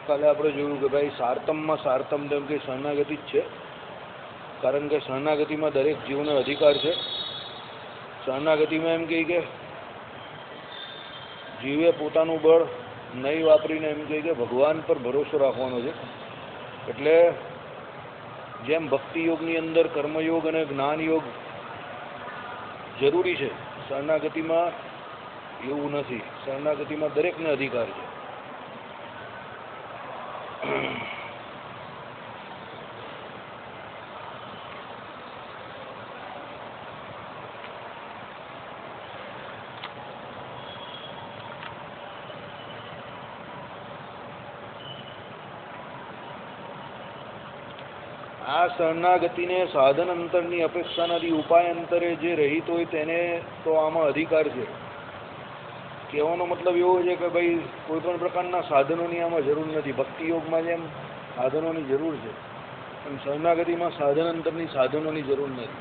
કાલે આપણે જોયું કે ભાઈ સાર્તમમાં સાર્તમ તેમ કે શરણાગતિ જ છે, કારણ કે શરણાગતિમાં દરેક જીવનો અધિકાર છે. શરણાગતિમાં એમ કહે કે જીવે પોતાનું બળ નહીં વાપરીને એમ કહે કે ભગવાન પર ભરોસો રાખવાનો છે. એટલે જેમ ભક્તિ યોગની અંદર કર્મયોગ અને જ્ઞાન યોગ જરૂરી છે, શરણાગતિમાં એવું નથી. શરણાગતિમાં દરેકને અધિકાર છે. આ શરણાગતિને સાધન અંતરની અપેક્ષા નથી, ઉપાય અંતરે જે રહિત હોય તેને તો આમાં અધિકાર છે. કહેવાનો મતલબ એવો છે કે ભાઈ કોઈ પણ પ્રકારના સાધનોની આમાં જરૂર નથી. ભક્તિ યોગમાં જેમ સાધનોની જરૂર છે એમ શરણાગતિમાં સાધન અંતરની સાધનોની જરૂર નથી.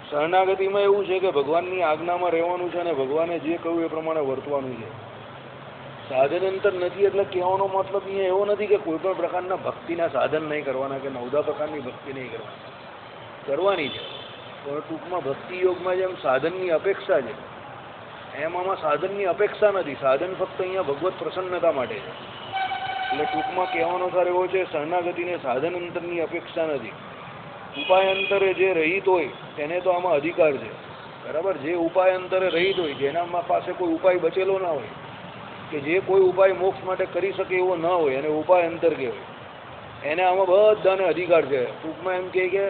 શરણાગતિમાં એવું છે કે ભગવાનની આજ્ઞામાં રહેવાનું છે અને ભગવાને જે કહ્યું એ પ્રમાણે વર્તવાનું છે. સાધન અંતર નથી એટલે કહેવાનો મતલબ અહીંયા એવો નથી કે કોઈ પણ પ્રકારના ભક્તિના સાધન નહીં કરવાના કે 9 પ્રકારની ભક્તિ નહીં કરવાની છે. પણ ટૂંકમાં ભક્તિ યોગમાં જેમ સાધનની અપેક્ષા છે એમ આમાં સાધનની અપેક્ષા નથી. સાધન ફક્ત અહીંયા ભગવત પ્રસન્નતા માટે છે. એટલે ટૂંકમાં કહેવાનો સાર એવો છે, શરણાગતિને સાધન અંતરની અપેક્ષા નથી. ઉપાય અંતરે જે રહિત હોય તેને તો આમાં અધિકાર છે. બરાબર? જે ઉપાય અંતરે રહિત હોય, જેના પાસે કોઈ ઉપાય બચેલો ના હોય, કે જે કોઈ ઉપાય મોક્ષ માટે કરી શકે એવો ન હોય, અને ઉપાય અંતર કહેવાય, એને આમાં બધાને અધિકાર છે. ટૂંકમાં એમ કહે કે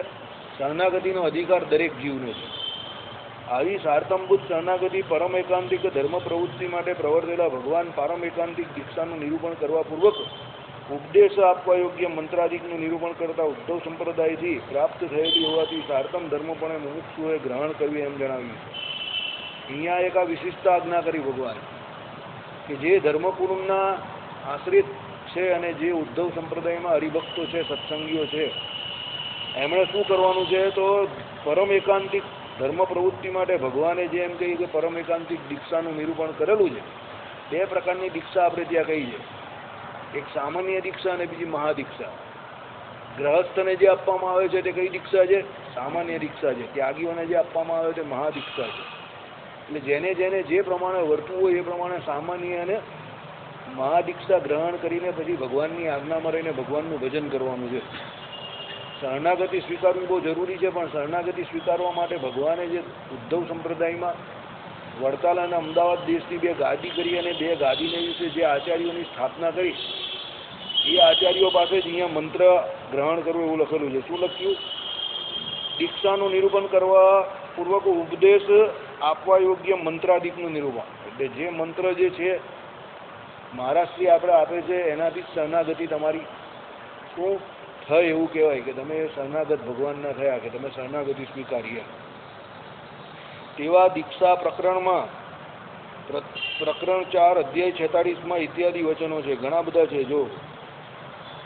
શરણાગતિનો અધિકાર દરેક જીવને છે. આવી સાર્તમભૂત શરણાગતિ પરમ એકાંતિક ધર્મ પ્રવૃત્તિ માટે પ્રવર્તેલા ભગવાન પારમ એકાંતિક દીક્ષાનું નિરૂપણ કરવા પૂર્વક ઉપદેશ આપવા યોગ્ય મંત્રાદિકનું નિરૂપણ કરતા ઉદ્ધવ સંપ્રદાયથી પ્રાપ્ત થયેલી હોવાથી સાર્તમ ધર્મપણે મુમુક્ષુએ ગ્રહણ કરવી એમ જણાવ્યું છે. અહીંયા એક આ વિશિષ્ટ આજ્ઞા કરી ભગવાન કે જે ધર્મપુરુષના આશ્રિત છે અને જે ઉદ્ધવ સંપ્રદાયમાં હરિભક્તો છે, સત્સંગીઓ છે, એમણે શું કરવાનું છે? તો પરમ એકાંતિક ધર્મ પ્રવૃત્તિ માટે ભગવાને જે એમ કહ્યું કે પરમ એકાંતિક દીક્ષાનું નિરૂપણ કરેલું છે. 2 પ્રકારની દીક્ષા આપણે ત્યાં કહી છે, એક સામાન્ય દીક્ષા અને બીજી મહાદીક્ષા. ગ્રહસ્થને જે આપવામાં આવે છે તે કઈ દીક્ષા છે? સામાન્ય દીક્ષા છે. ત્યાગીઓને જે આપવામાં આવે છે મહાદીક્ષા છે. એટલે જેને જેને જે પ્રમાણે વર્તવું હોય એ પ્રમાણે સામાન્ય અને મહાદીક્ષા ગ્રહણ કરીને પછી ભગવાનની આજ્ઞામાં રહીને ભગવાનનું ભજન કરવાનું છે. શરણાગતિ સ્વીકારવી બહુ જરૂરી છે, પણ શરણાગતિ સ્વીકારવા માટે ભગવાને જે ઉદ્ધવ સંપ્રદાયમાં વડતાલ અને અમદાવાદ દેશની 2 ગાદી કરી અને 2 ગાદીને વિશે જે આચાર્યોની સ્થાપના કરી, એ આચાર્યો પાસે જ અહીંયા મંત્ર ગ્રહણ કરવું એવું લખેલું છે. શું લખ્યું? દીક્ષાનું નિરૂપણ કરવા પૂર્વક ઉપદેશ આપવા યોગ્ય મંત્રાદિકનું નિરૂપણ. એટલે જે મંત્ર જે છે મહારાજશ્રી આપણે આપે છે એનાથી શરણાગતિ તમારી શું થાય એવું કહેવાય કે તમે શરણાગત ભગવાનના થયા, કે તમે શરણાગતિ સ્વીકારીએ. તેવા દીક્ષા પ્રકરણમાં પ્રકરણ 4 અધ્યાય 46માં ઇત્યાદિ વચનો છે. ઘણા બધા છે. જો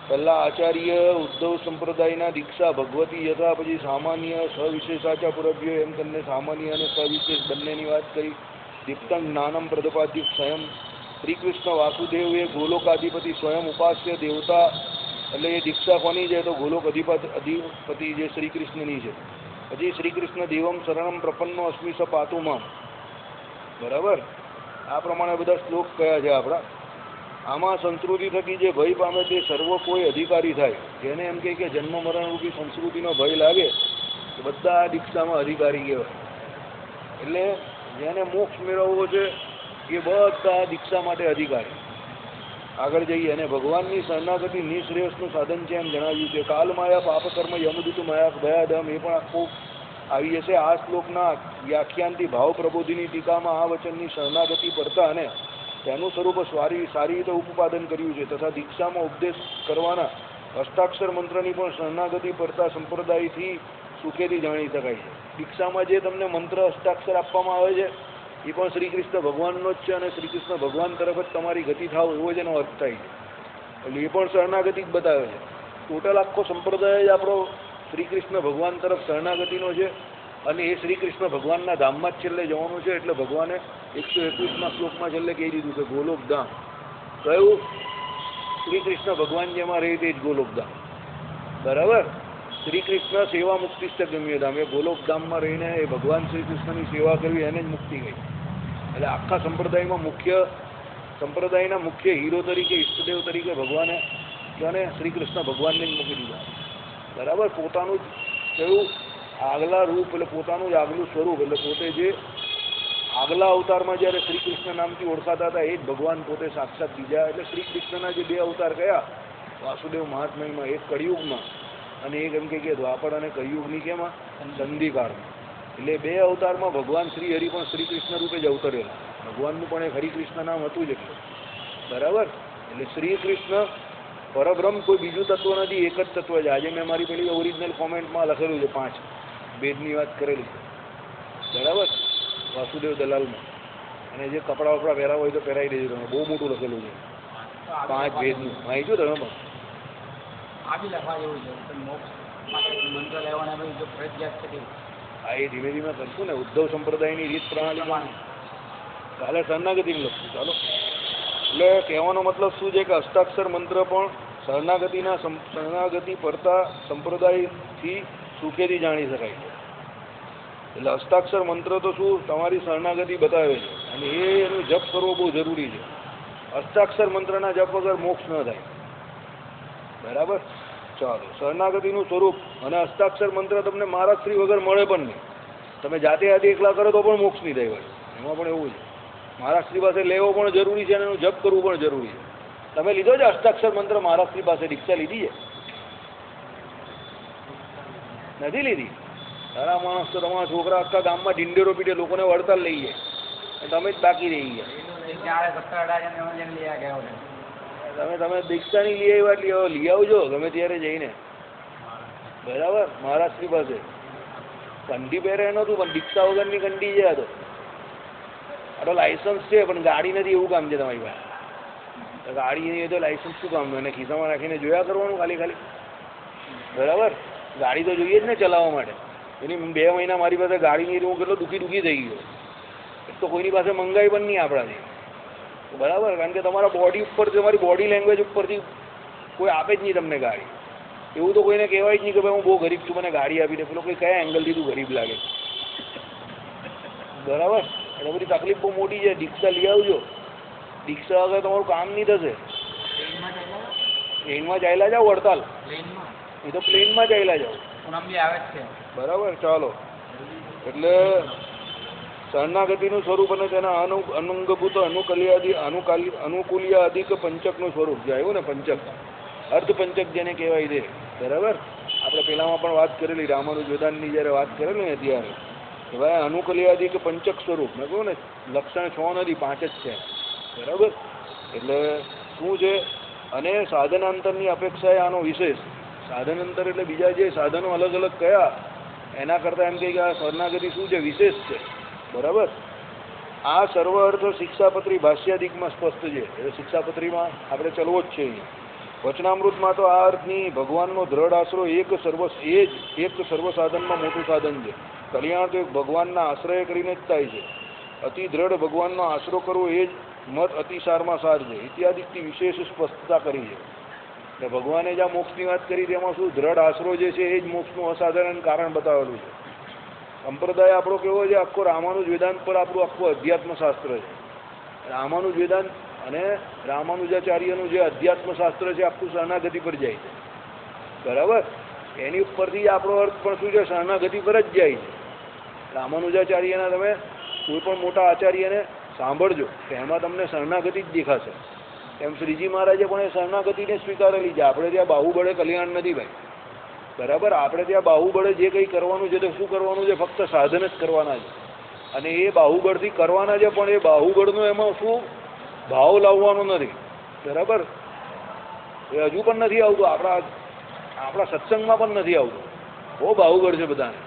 પહેલા આચાર્ય ઉદ્ધવ સંપ્રદાયના દીક્ષા ભગવતી યથા, પછી સામાન્ય સવિશેષાચા પુરભ્યો, એમ તમને સામાન્ય અને સવિશેષ બંનેની વાત કરી. દીપ્તં જ્ઞાનમ પ્રદપાદ્ય સ્વયં શ્રી કૃષ્ણ વાસુદેવ એ ગોલોકાધિપતિ સ્વયં ઉપાસ્ય દેવતા. એટલે એ દીક્ષા કોની છે? તો ગોલોક અધિપતિ જે શ્રી કૃષ્ણની છે. પછી શ્રી કૃષ્ણ દેવમ શરણમ પ્રપન્નો અસ્મિ સ પાતુમાં. બરાબર? આ પ્રમાણે બધા શ્લોક કયા છે આપણા. આમાં સંસ્કૃતિ થકી જે ભય પામે તે સર્વ કોઈ અધિકારી થાય. જેને એમ કહે કે જન્મ મરણ રૂપી સંસ્કૃતિનો ભય લાગે તો બધા આ દીક્ષામાં અધિકારી કહેવાય. એટલે જેને મોક્ષ મેળવવો છે એ બધા દીક્ષા માટે અધિકારી. આગળ જઈએ. અને ભગવાનની શરણાગતિ નિશ્રેયસનું સાધન છે એમ જણાવ્યું છે. કાલ માયા પાપ કર્મ યમદૂત માયા ભયાદમ, એ પણ આખું આવી જશે. આ શ્લોકના વ્યાખ્યાનથી ભાવ પ્રબોધિની ટીકામાં આ વચનની શરણાગતિ પડતા અને તેનું સ્વરૂપ સારી રીતે ઉપાદન કર્યું છે. તથા દીક્ષામાં ઉપદેશ કરવાના અષ્ટાક્ષર મંત્રની પણ શરણાગતિ પડતા સંપ્રદાયથી સુખેથી જાણી શકાય છે. દીક્ષામાં જે તમને મંત્ર અષ્ટાક્ષર આપવામાં આવે છે એ પણ શ્રી કૃષ્ણ ભગવાનનો જ છે, અને શ્રી કૃષ્ણ ભગવાન તરફ જ તમારી ગતિ થાવ એવો જ એનો અર્થ થાય છે. એટલે એ પણ શરણાગતિ જ બતાવે છે. ટોટલ આખો સંપ્રદાય જ આપણો શ્રી કૃષ્ણ ભગવાન તરફ શરણાગતિનો છે, અને એ શ્રી કૃષ્ણ ભગવાનના ધામમાં જ છેલ્લે જવાનું છે. એટલે ભગવાને 121માં શ્લોકમાં છેલ્લે કહી દીધું કે ગોલોક ધામ. કયું? શ્રી કૃષ્ણ ભગવાન જેમાં રહે તે જ ગોલોકધામ. બરાબર. શ્રી કૃષ્ણ સેવા મુક્તિસ્થ ગમ્યધામ, એ ગોલોકધામમાં રહીને એ ભગવાન શ્રી કૃષ્ણની સેવા કરવી એને જ મુક્તિ ગઈ. એટલે આખા સંપ્રદાયના મુખ્ય હીરો તરીકે, ઈષ્ટદેવ તરીકે ભગવાને અને શ્રી કૃષ્ણ ભગવાનને જ મૂકી દીધા. બરાબર. પોતાનું જ કયું આગલા રૂપ, એટલે પોતાનું જ આગલું સ્વરૂપ, એટલે પોતે જે આગલા અવતારમાં જ્યારે શ્રી કૃષ્ણ નામથી ઓળખાતા હતા એ જ ભગવાન પોતે સાક્ષાત બીજા. એટલે શ્રી કૃષ્ણના જે બે અવતાર કયા વાસુદેવ મહાત્મ્યમાં, એક કળિયુગમાં અને એક એમ કે દ્વાપર અને કળિયુગની કેમાં સંધિકાળમાં. એટલે બે અવતારમાં ભગવાન શ્રી હરિ પણ શ્રી કૃષ્ણ રૂપે જ અવતરેલા. ભગવાનનું પણ એક હરિકૃષ્ણ નામ હતું જ એટલે. બરાબર. એટલે શ્રી કૃષ્ણ પરબ્રહ્મ કોઈ બીજું તત્વ નથી, એક જ તત્વ છે. આજે મેં મારી પેલી ઓરિજિનલ કોમેન્ટમાં લખેલું છે 5 ભેદની વાત કરેલી છે. બરાબર. વાસુદેવ દલાલમાં. અને જે કપડાં વપડા પહેરાવ હોય તો પહેરાવી દેજો તમે, બહુ મોટું લખેલું છે 5 ભેદનું. માહિતી તમે પણ હા, એ ધીમે ધીમે કરશું ને. ઉદ્ધવ સંપ્રદાયની રીત પ્રણાલી કાલે શરણાગતિને લખશું. ચાલો. એટલે કહેવાનો મતલબ શું છે કે અષ્ટાક્ષર મંત્ર પણ શરણાગતિ પડતા સંપ્રદાયથી સુખેથી જાણી શકાય છે. એટલે અષ્ટાક્ષર મંત્ર તો શું તમારી શરણાગતિ બતાવે છે, અને એનો જપ કરવો બહુ જરૂરી છે. અષ્ટાક્ષર મંત્રના જપ વગર મોક્ષ ન થાય. બરાબર. ચાલો. શરણાગતિનું સ્વરૂપ અને અષ્ટાક્ષર મંત્ર તમને મહારાજશ્રી વગર મળે પણ નહીં. તમે જાતે એકલા કરો તો પણ મોક્ષ નહીં થાય ભાઈ. એમાં પણ એવું છે. મહારાજશ્રી પાસે લેવો પણ જરૂરી છે અને એનું જપ કરવું પણ જરૂરી છે. તમે લીધો છે અષ્ટાક્ષર મંત્ર મહારાજશ્રી પાસે? દીક્ષા લીધી છે? નથી લીધી? સારા માણસ તો તમારા છોકરા આખા ગામમાં ઢીંડેરો પીટે, લોકોને વળતાલ લઈ જાય, તમે જ બાકી રહી ગયા. તમે દીક્ષાની લઈ આવ્યા લઈ આવજો ગમે ત્યારે જઈને. બરાબર. મહારાજશ્રી પાસે કંઠી પહેરે નહોતું, પણ દીક્ષા વગરની કંઠી છે. આ તો લાયસન્સ છે પણ ગાડી નથી, એવું કામ છે તમારી પાસે. ગાડી નહીં તો લાયસન્સ શું કામનું? એને ખિસ્સામાં રાખીને જોયા કરવાનું ખાલી. બરાબર. ગાડી તો જોઈએ જ ને ચલાવવા માટે. એની 2 મહિના મારી પાસે ગાડી નહીં, હું કેટલો દુઃખી થઈ ગયો. એક તો કોઈની પાસે મંગાઈ પણ નહીં આપણાથી. બરાબર. કારણ કે તમારા બોડી ઉપર, તમારી બોડી લેંગ્વેજ ઉપરથી કોઈ આપે જ નહીં તમને ગાડી. એવું તો કોઈને કહેવાય જ નહીં કે ભાઈ હું બહુ ગરીબ છું, મને ગાડી આપી દે. પેલો કોઈ કયા એંગલથી તું ગરીબ લાગે. બરાબર. એટલે બધી તકલીફ બહુ મોટી છે. દીક્ષા લઈ આવજો. દીક્ષા વગર તમારું કામ નહીં થશે. ટ્રેનમાં ચાલ્યા જાઓ વડતાલ, એ તો પ્લેનમાં ચાલ્યા જાઓ. બરાબર. ચાલો. એટલે શરણાગતિનું સ્વરૂપ અને તેના અનુંગભૂત અનુકૂલ્ય અધિક પંચકનું સ્વરૂપ જે આવ્યું ને, પંચક અર્ધ પંચક જેને કહેવાય છે. બરાબર. આપણે પેલામાં પણ વાત કરેલી, રામાનુજ વેદાંતની જ્યારે વાત કરેલી ને ત્યારે કે ભાઈ અનુકૂલ્ય અધિક પંચક સ્વરૂપ. મેં કહું ને લક્ષણ 6 નથી, 5 જ છે. બરાબર. એટલે શું છે? અને સાધનાંતરની અપેક્ષાએ આનો વિશેષ. સાધનાંતર એટલે બીજા જે સાધનો અલગ અલગ કયા એના કરતાં એમ કે આ શરણાગતિ શું છે? વિશેષ છે. બરાબર. આ સર્વ અર્થ શિક્ષાપત્રી ભાષ્યાદિકમાં સ્પષ્ટ છે. એટલે શિક્ષાપત્રીમાં આપણે ચલવો જ છે. અહીંયા વચનામૃતમાં તો આ અર્થની ભગવાનનો દ્રઢ આશરો એક સર્વ સાધનમાં મોટું સાધન છે. કલ્યાણ તો એક ભગવાનના આશ્રય કરીને જ થાય છે. અતિ દ્રઢ ભગવાનનો આશરો કરવો એ જ મત અતિસારમાં સાર છે. ઇત્યાદિકથી વિશેષ સ્પષ્ટતા કરી છે. એટલે ભગવાને જ્યાં મોક્ષની વાત કરી તેમાં શું દ્રઢ આશરો જે છે એ જ મોક્ષનું અસાધારણ કારણ બતાવેલું છે. સંપ્રદાય આપણો કેવો છે? આખો રામાનુજ વેદાંત પર આપણું આખું અધ્યાત્મશાસ્ત્ર છે. રામાનુજ વેદાંત અને રામાનુજાચાર્યનું જે અધ્યાત્મશાસ્ત્ર છે આખું શરણાગતિ પર જાય છે. બરાબર. એની ઉપરથી આપણો અર્થ પણ શું છે? શરણાગતિ પર જ જાય છે. રામાનુજાચાર્યના તમે કોઈ પણ મોટા આચાર્યને સાંભળજો કે એમાં તમને શરણાગતિ જ દેખાશે. એમ શ્રીજી મહારાજે પણ એ શરણાગતિને સ્વીકારેલી છે. આપણે ત્યાં બાહુબળે કલ્યાણ નથી ભાઈ. બરાબર. આપણે ત્યાં બાહુબળે જે કંઈ કરવાનું છે તો શું કરવાનું છે? ફક્ત સાધન જ કરવાના છે. અને એ બાહુબળથી કરવાના છે, પણ એ બાહુબળનો એમાં શું ભાવ લાવવાનો નથી. બરાબર. એ હજુ પણ નથી આવતું. આપણા સત્સંગમાં પણ નથી આવતું. બહુ બાહુબળ છે બધાને.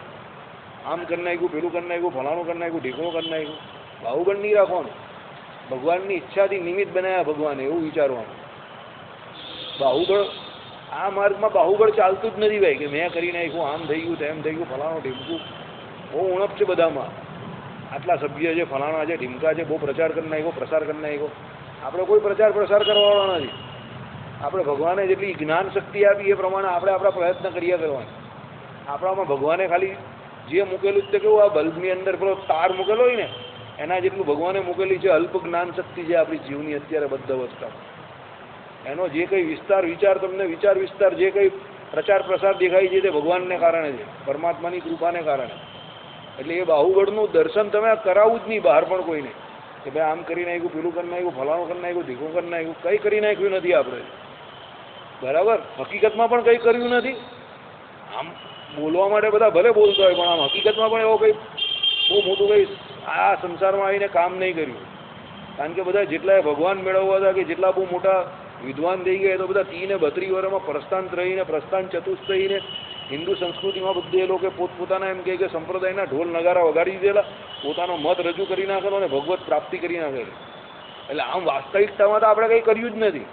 આમ કરી નાખ્યું, પેલું કરી નાખ્યું, ફલાણું કરી નાખ્યું, ઢીકણું કરી નાખ્યું. બાહુબળ નહીં રાખવાનું. ભગવાનની ઈચ્છાથી નિમિત્ત બનાવ્યા ભગવાને, એવું વિચારવાનું. બાહુબળ આ માર્ગમાં બાહુબળ ચાલતું જ નથી ભાઈ, કે મેં કરી નાખ્યું, આમ થઈ ગયું, તેમ થઈ ગયું, ફલાણું ઢીમકું. બહુ ઉણપ છે બધામાં. આટલા સભ્ય છે, ફલાણા છે, ઢીમકા છે, બહુ પ્રચાર કરી નાખ્યો, પ્રસાર કરી નાખ્યો. આપણે કોઈ પ્રચાર પ્રસાર કરવાવાળા નથી. આપણે ભગવાને જેટલી જ્ઞાન શક્તિ આપી એ પ્રમાણે આપણે આપણા પ્રયત્ન કર્યા કરવાના. આપણામાં ભગવાને ખાલી જે મૂકેલું છે કેવું, આ બલ્બની અંદર પેલો તાર મૂકેલો હોય ને એના જેટલું ભગવાને મૂકેલી છે અલ્પ જ્ઞાન શક્તિ છે આપણી જીવની અત્યારે બદ્ધ અવસ્થામાં. એનો જે કંઈ વિસ્તાર વિચાર તમને વિચાર વિસ્તાર જે કંઈ પ્રચાર પ્રસાર દેખાય છે તે ભગવાનને કારણે છે, પરમાત્માની કૃપાને કારણે. એટલે એ બાહુબળનું દર્શન તમે કરાવવું જ નહીં બહાર પણ કોઈને, કે ભાઈ આમ કરી નાખ્યું, પેલું કરી નાખ્યું, ફલાણું કરી નાખ્યું, ઢીકું કરી નાખ્યું, કંઈ કરી નાખ્યું નથી આપણે. બરાબર, હકીકતમાં પણ કંઈ કર્યું નથી. આમ બોલવા માટે બધા ભલે બોલતા હોય, પણ આમ હકીકતમાં પણ એવો કંઈ બહુ મોટું કંઈ આ સંસારમાં આવીને કામ નહીં કર્યું. કારણ કે બધા જેટલા ભગવાન મેળવવા હતા કે જેટલા બહુ મોટા વિદ્વાન થઈ ગયા, તો બધા 30-32 વર્ષમાં પ્રસ્થાન રહીને, પ્રસ્થાન ચતુષ્ટયીને હિન્દુ સંસ્કૃતિમાં બધે એ લોકો પોતપોતાના એમ કહે કે સંપ્રદાયના ઢોલ નગારા વગાડી દીધેલા, પોતાનો મત રજૂ કરી નાખેલો અને ભગવત પ્રાપ્તિ કરી નાખેલી. એટલે આમ વાસ્તવિકતામાં તો આપણે કંઈ કર્યું જ નથી.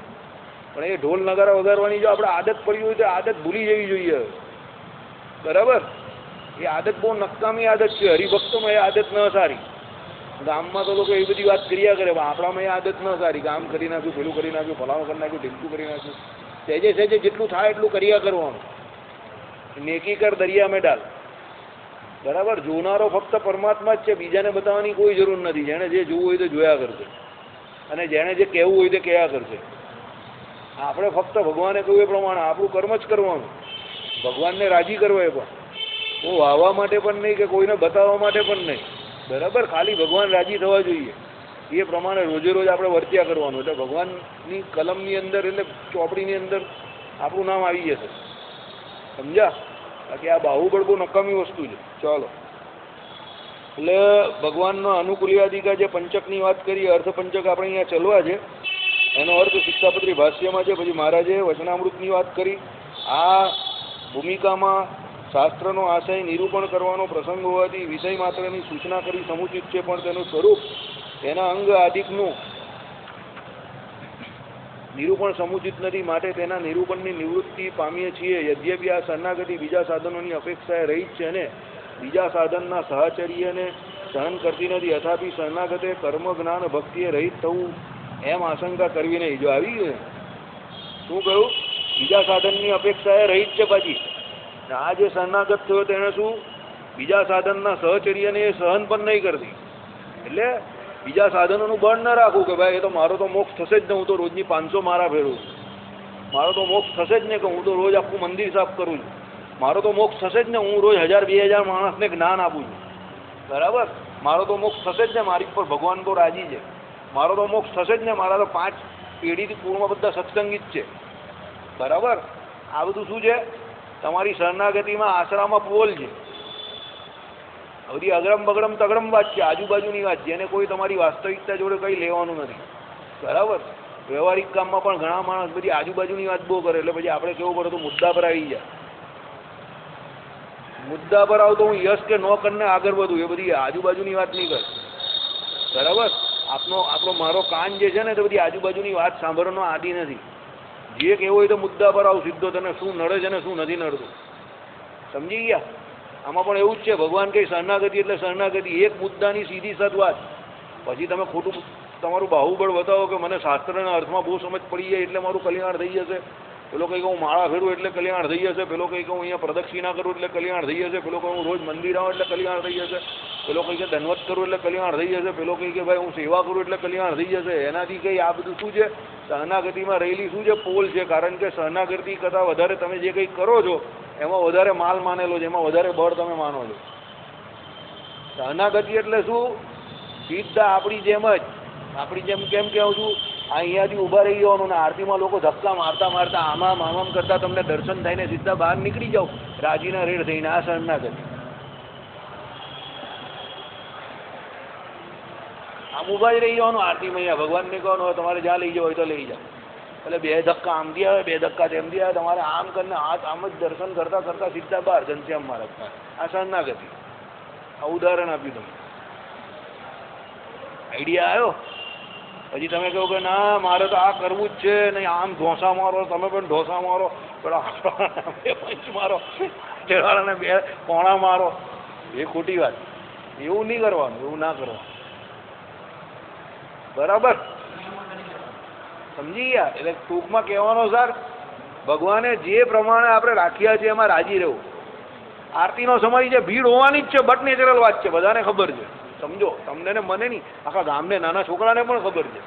પણ એ ઢોલ નગારા વગાડવાની જો આપણે આદત પડી હોય તો આદત ભૂલી જવી જોઈએ. બરાબર, એ આદત બહુ નકામી આદત છે. હરિભક્તોમાં એ આદત ન સારી. ગામમાં તો લોકો એ બધી વાત કર્યા કરે, પણ આપણામાં એ આદત ન સારી કે આમ કરી નાખ્યું, પેલું કરી નાખ્યું, ફલાણું કરી નાખ્યું, ઢીમકું કરી નાખ્યું. સહેજે સહેજે જેટલું થાય એટલું કર્યા કરવાનું. નેકી કર દરિયા મેં ડાલ. બરાબર, જોનારો ફક્ત પરમાત્મા જ છે, બીજાને બતાવવાની કોઈ જરૂર નથી. જેણે જે જોવું હોય તે જોયા કરશે અને જેણે જે કહેવું હોય તે કહ્યા કરશે. આપણે ફક્ત ભગવાને કહ્યું એ પ્રમાણે આપણું કર્મ જ કરવાનું, ભગવાનને રાજી કરવા. એ પણ હું વાવવા માટે પણ નહીં કે કોઈને બતાવવા માટે પણ નહીં. બરાબર, ખાલી ભગવાન રાજી થવા જોઈએ એ પ્રમાણે રોજે રોજ આપણે વર્ત્યા કરવાનું. એટલે ભગવાનની કલમની અંદર, એટલે ચોપડીની અંદર આપણું નામ આવી જશે. સમજ્યા? બાકી આ બાહુબળ બહુ નકામી વસ્તુ છે. ચાલો, એટલે ભગવાનનો અનુકૂલ્યાદિકા જે પંચકની વાત કરી, અર્થપંચક આપણે અહીંયા ચલવા છે. એનો અર્થ શિક્ષાપત્રી ભાષ્યમાં છે. પછી મહારાજે વચનામૃતની વાત કરી. આ ભૂમિકામાં શાસ્ત્રનો આશય નિરૂપણ કરવાનો પ્રસંગ હોવાથી વિષય માત્રની સૂચના કરી સમુચિત છે, પણ તેનું સ્વરૂપ તેના અંગ આદિકનું નિરૂપણ સમુચિત નથી. માટે તેના નિરૂપણની નિવૃત્તિ પામીએ છીએ. યદ્યપી આ શરણાગતિ બીજા સાધનોની અપેક્ષાએ રહી જ છે અને બીજા સાધનના સહચર્યને સહન કરતી નથી. અથાપી શરણાગતે કર્મ જ્ઞાન ભક્તિએ રહિત થવું એમ આશંકા કરવી નહીં. જો આવી ગયું શું કહ્યું? બીજા સાધનની અપેક્ષાએ રહી જ છે. પાછી આ જે શરણાગત થયો તેને શું બીજા સાધનના સહચર્યને એ સહન પણ નહીં કરતી. એટલે બીજા સાધનોનું બળ ન રાખવું કે ભાઈ એ તો મારો તો મોક્ષ થશે જ ને, હું તો રોજની 500 મારા ફેરવું છું, મારો તો મોક્ષ થશે જ ને કે હું તો રોજ આખું મંદિર સાફ કરું છું, મારો તો મોક્ષ થશે જ ને હું રોજ 1000-2000 માણસને જ્ઞાન આપું છું. બરાબર, મારો તો મોક્ષ થશે જ ને, મારી પર ભગવાન તો રાજી છે, મારો તો મોક્ષ થશે જ ને, મારા તો 5 પેઢીથી પૂર્વમાં બધા સત્સંગી જ છે. બરાબર, આ બધું શું છે? તમારી શરણાગતિમાં આશરામાં પોલ છે. બધી અગરમ બગડમ તગડમ વાત છે, આજુબાજુની વાત, જેને કોઈ તમારી વાસ્તવિકતા જોડે કંઈ લેવાનું નથી. બરાબર, વ્યવહારિક કામમાં પણ ઘણા માણસ બધી આજુબાજુની વાત બહુ કરે. એટલે પછી આપણે કેવું પડે તો મુદ્દા પર આવી જાય. મુદ્દા પર આવ તો હું યશ કે નો કરીને આગળ વધું, એ બધી આજુબાજુની વાત નહીં કર. બરાબર, આપણો મારો કાન જે છે ને, તો બધી આજુબાજુની વાત સાંભળવાનો આદિ નથી. જે કહેવું હોય તો મુદ્દા પર આવ સીધો, તને શું નડે છે ને શું નથી નડતું. સમજી ગયા? આમાં પણ એવું જ છે. ભગવાન કંઈ શરણાગતિ એટલે શરણાગતિ, એક મુદ્દાની સીધી સત વાત. પછી તમે ખોટું તમારું બાહુબળ બતાવો કે મને શાસ્ત્રના અર્થમાં બહુ સમજ પડી જાય એટલે મારું કલ્યાણ થઈ જશે. પેલો કંઈ કહું માળા ફેરવું એટલે કલ્યાણ થઈ જશે, પેલો કંઈ કહું અહીંયા પ્રદક્ષિણા કરું એટલે કલ્યાણ થઈ જશે, પેલો કહું રોજ મંદિર આવું એટલે કલ્યાણ થઈ જશે, પેલો કંઈ કે ધનવત કરું એટલે કલ્યાણ થઈ જશે, પેલો કંઈ કે ભાઈ હું સેવા કરું એટલે કલ્યાણ થઈ જશે. એનાથી કંઈ આ બધું શું છે? શરણાગતિમાં રહેલી શું છે? પોલ છે. કારણ કે શરણાગતિ કરતાં વધારે તમે જે કંઈ કરો છો એમાં વધારે માલ માનેલો છે, એમાં વધારે બળ તમે માનો છો. શરણાગતિ એટલે શું? સીધા આપણી જેમ જ, આપણી જેમ કેમ કહું છું, અહીંયાથી ઊભા રહી જવાનું ને આરતીમાં લોકો ધક્કા મારતા મારતા આમામ આમામ કરતા તમને દર્શન થાય ને સીધા બહાર નીકળી જાઓ રાજીના રેડ થઈને. આ શરણાગતિ. આમ ઊભા જ રહી જવાનું આરતીમાં. અહીંયા ભગવાનને કહેવાનું તમારે જ્યાં લઈ જાઓ હોય તો લઈ જાઓ. એટલે 2 ધક્કા આમથી આવે, 2 ધક્કા તેમથી આવે, તમારે આમ કરીને હાથ આમ જ દર્શન કરતા કરતા સીધા બહાર ઘનશ્યામ મહારાજ. આ શરણાગતિ. આ ઉદાહરણ આપ્યું તમને. આઈડિયા આવ્યો? પછી તમે કહો કે ના મારે તો આ કરવું જ છે નહીં, આમ ઢોસા મારો, તમે પણ ઢોસા મારો, પેલા 2 પંચ મારો, તેવાળાને 2 કોણા મારો. એ ખોટી વાત. એવું નહીં કરવાનું, એવું ના કરવાનું. બરાબર, સમજી ગયા? એટલે ટૂંકમાં કહેવાનો સર, ભગવાને જે પ્રમાણે આપણે રાખ્યા છે એમાં રાજી રહેવું. આરતીનો સમય છે, ભીડ હોવાની જ છે, બટ નેચરલ વાત છે, બધાને ખબર છે. સમજો, તમને ને મને નહીં, આખા ગામને નાના છોકરાને પણ ખબર છે.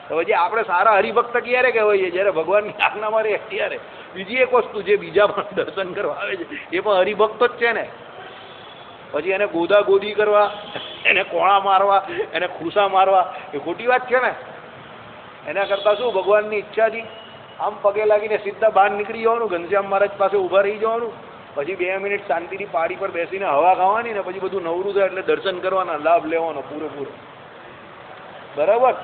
તો પછી આપણે સારા હરિભક્ત ક્યારે કહેવાય? જ્યારે ભગવાનની આજ્ઞામાં રહે ત્યારે. બીજી એક વસ્તુ, જે બીજા પણ દર્શન કરવા આવે છે એ પણ હરિભક્ત જ છે ને. પછી એને ગોદા ગોદી કરવા, એને કોણા મારવા, એને ખુરસા મારવા, એ ખોટી વાત છે ને. એના કરતાં શું, ભગવાનની ઈચ્છાથી આમ પગે લાગીને સીધા બહાર નીકળી જવાનું, ઘનશ્યામ મહારાજ પાસે ઊભા રહી જવાનું, પછી 2 મિનિટ શાંતિથી પાડી પર બેસીને હવા ખાવાની ને પછી બધું નવરું થાય એટલે દર્શન કરવાના, લાભ લેવાનો પૂરેપૂરો. બરાબર?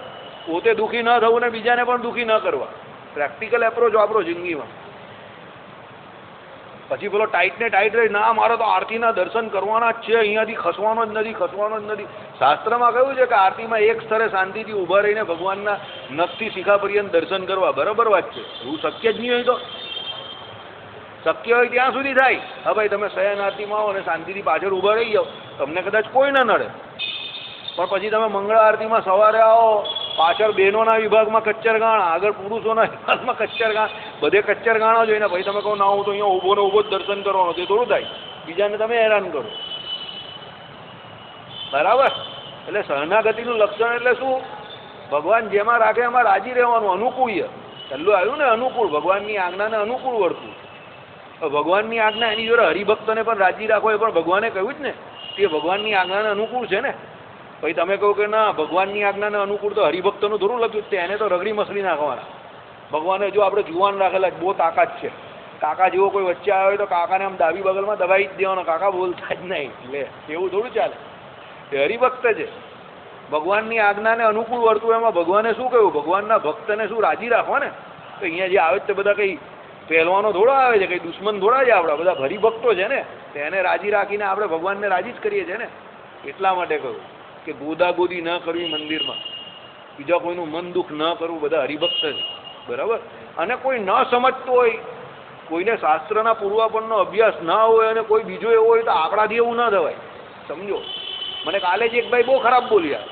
પોતે દુઃખી ન થવું ને બીજાને પણ દુઃખી ન કરવા. પ્રેક્ટિકલ એપ્રોચ વાપરો જિંદગીમાં. પછી પેલો ટાઈટ ને ટાઈટ રહી, ના મારે તો આરતીના દર્શન કરવાના જ છે, અહીંયાથી ખસવાનો જ નથી, ખસવાનો જ નથી. શાસ્ત્રમાં કહ્યું છે કે આરતીમાં એક સ્તરે શાંતિથી ઊભા રહીને ભગવાનના નખથી શિખા પર્યંત દર્શન કરવા. બરાબર વાત છે. એવું શક્ય જ નહીં હોય તો શક્ય હોય ત્યાં સુધી થાય. હા ભાઈ, તમે શયન આરતીમાં આવો અને શાંતિથી પાછળ ઊભા રહી જાઓ, તમને કદાચ કોઈ ન નડે. પણ પછી તમે મંગળા આરતીમાં સવારે આવો, પાછળ બહેનોના વિભાગમાં કચ્ચર ગાણ, આગળ પુરુષોના વિભાગમાં કચ્ચર ગાણ, બધે કચ્ચર ગાણો જોઈને પછી તમે કહો ના, હું તો અહીંયા ઊભો ને ઊભો જ દર્શન કરવાનો, તે થોડું થાય. બીજાને તમે હેરાન કરો. બરાબર? એટલે શરણાગતિનું લક્ષણ એટલે શું? ભગવાન જેમાં રાખે એમાં રાજી રહેવાનું. અનુકૂળ પહેલું આવ્યું ને, અનુકૂળ, ભગવાનની આજ્ઞાને અનુકૂળ વર્તું. ભગવાનની આજ્ઞા એની જોડે હરિભક્તને પણ રાજી રાખો, એ પણ ભગવાને કહ્યું જ ને, તે ભગવાનની આજ્ઞાને અનુકૂળ છે ને. પછી તમે કહો કે ના, ભગવાનની આજ્ઞાને અનુકૂળ તો હરિભક્તનું થોડું લખ્યું છે, એને તો રગડી મસલી નાખવાના. ભગવાને જો આપણે જુવાન રાખેલા, બહુ તાકાત છે, કાકા જેવો કોઈ વચ્ચે આવ્યો હોય તો કાકાને આમ ડાબી બગલમાં દબાઈ જ દેવાનો, કાકા બોલતા જ નહીં. એટલે એવું થોડું ચાલે. એ હરિભક્ત છે. ભગવાનની આજ્ઞાને અનુકૂળ વર્તું. એમાં ભગવાને શું કહ્યું? ભગવાનના ભક્તને શું રાજી રાખવા ને. તો અહીંયા જે આવે તે બધા કંઈ પહેલવાનો થોડા આવે છે, કંઈ દુશ્મન થોડા છે આપણા, બધા હરિભક્તો છે ને. તેને રાજી રાખીને આપણે ભગવાનને રાજી જ કરીએ છીએ ને. એટલા માટે કહ્યું કે ગોદાગોદી ન કરવી મંદિરમાં, બીજા કોઈનું મન દુઃખ ન કરવું, બધા હરિભક્ત છે. બરાબર? અને કોઈ ન સમજતું હોય, કોઈને શાસ્ત્રના પૂર્વાપરનો અભ્યાસ ના હોય અને કોઈ બીજો એવો હોય તો આપણાથી એવું ન થવાય. સમજો, મને કાલે જ એક ભાઈ બહુ ખરાબ બોલ્યા.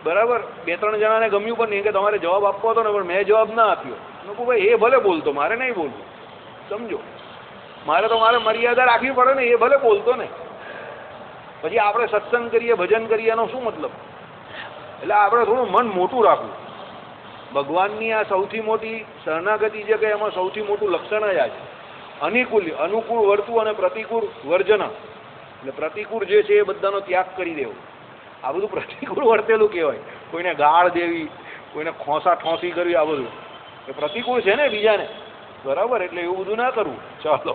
બરાબર? 2-3 જણાને ગમ્યું પણ નહીં કે તમારે જવાબ આપવો હતો ને, પણ મેં જવાબ ના આપ્યો. મેં કહું ભાઈ, એ ભલે બોલતો, મારે નહીં બોલવું. સમજો, મારે તો મર્યાદા રાખવી પડે ને. એ ભલે બોલતો ને. પછી આપણે સત્સંગ કરીએ, ભજન કરીએ, એનો શું મતલબ? એટલે આપણે થોડું મન મોટું રાખવું. ભગવાનની આ સૌથી મોટી શરણાગતિ છે કે એમાં સૌથી મોટું લક્ષણ જ આ છે. અનુકૂળ વર્તું અને પ્રતિકૂળ વર્જન. એટલે પ્રતિકૂળ જે છે એ બધાનો ત્યાગ કરી દેવો. આ બધું પ્રતિકૂળ વર્તેલું કહેવાય. કોઈને ગાળ દેવી, કોઈને ખોસા ઠોસી કરવી, આ બધું એ પ્રતિકૂળ છે ને બીજાને. બરાબર? એટલે એવું બધું ના કરવું. ચાલો,